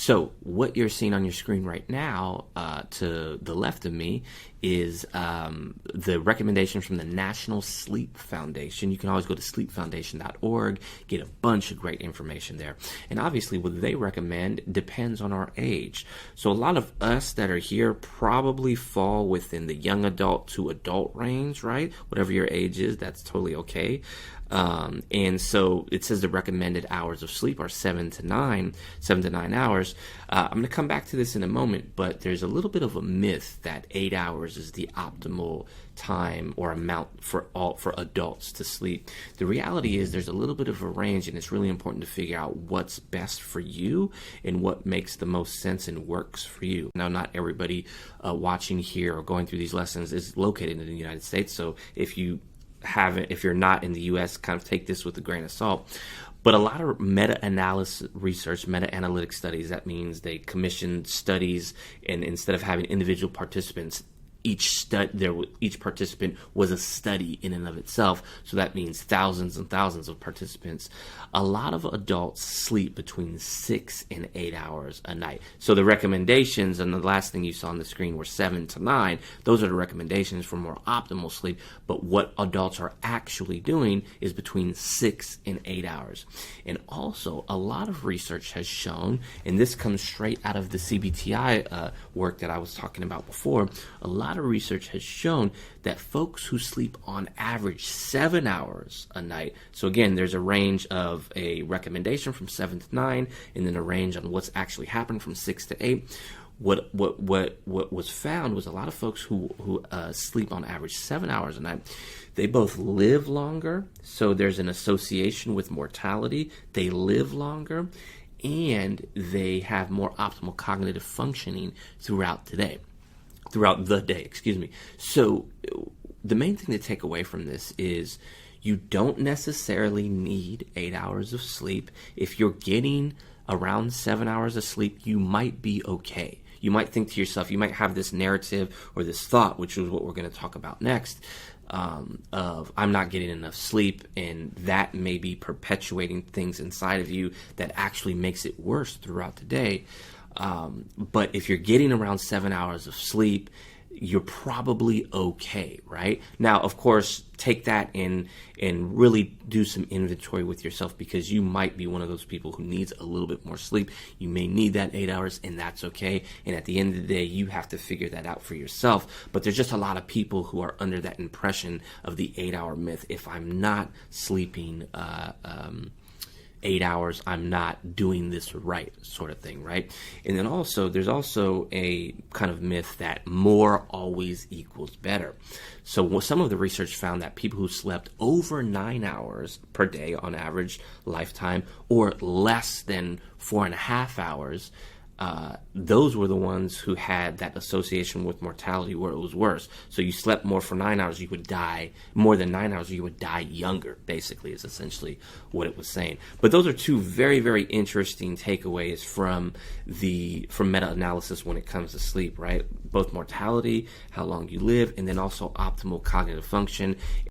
So what you're seeing on your screen right now, to the left of me, is the recommendation from the National Sleep Foundation. You can always go to sleepfoundation.org, get a bunch of great information there. And obviously what they recommend depends on our age. So a lot of us that are here probably fall within the young adult to adult range, right? Whatever your age is, that's totally okay. And so it says the recommended hours of sleep are 7 to 9 hours. I'm going to come back to this in a moment, but there's a little bit of a myth that 8 hours is the optimal time or amount for adults to sleep. The reality is there's a little bit of a range, and it's really important to figure out what's best for you and what makes the most sense and works for you. Now, not everybody watching here or going through these lessons is located in the United States, so if you're not in the U.S., kind of take this with a grain of salt. But a lot of meta-analysis research, meta-analytic studies, that means they commission studies, and instead of having individual participants, each participant was a study in and of itself. So that means thousands and thousands of participants. A lot of adults sleep between 6 and 8 hours a night. So the recommendations, and the last thing you saw on the screen, were 7 to 9. Those are the recommendations for more optimal sleep. But what adults are actually doing is between 6 and 8 hours. And also, a lot of research has shown, and this comes straight out of the CBTI work that I was talking about before, a lot of research has shown that folks who sleep on average 7 hours a night, so again, there's a range of a recommendation from 7 to 9, and then a range on what's actually happened from 6 to 8. What was found was a lot of folks who sleep on average 7 hours a night, they both live longer, so there's an association with mortality. They live longer, and they have more optimal cognitive functioning throughout the day. So the main thing to take away from this is you don't necessarily need 8 hours of sleep. If you're getting around 7 hours of sleep, you might be okay. You might think to yourself, you might have this narrative or this thought, which is what we're going to talk about next, of I'm not getting enough sleep, and that may be perpetuating things inside of you that actually makes it worse throughout the day. But if you're getting around 7 hours of sleep, you're probably okay, right? Now, of course, take that and really do some inventory with yourself, because you might be one of those people who needs a little bit more sleep. You may need that 8 hours, and that's okay. And at the end of the day, you have to figure that out for yourself. But there's just a lot of people who are under that impression of the 8 hour myth. If I'm not sleeping 8 hours, I'm not doing this right, sort of thing, right? And then also, there's also a kind of myth that more always equals better. So some of the research found that people who slept over 9 hours per day on average lifetime, or less than 4.5 hours, those were the ones who had that association with mortality where it was worse. So you slept more for 9 hours, you would die more than 9 hours, you would die younger, basically, is essentially what it was saying. But those are two very, very interesting takeaways from meta-analysis when it comes to sleep, right? Both mortality, how long you live, and then also optimal cognitive function.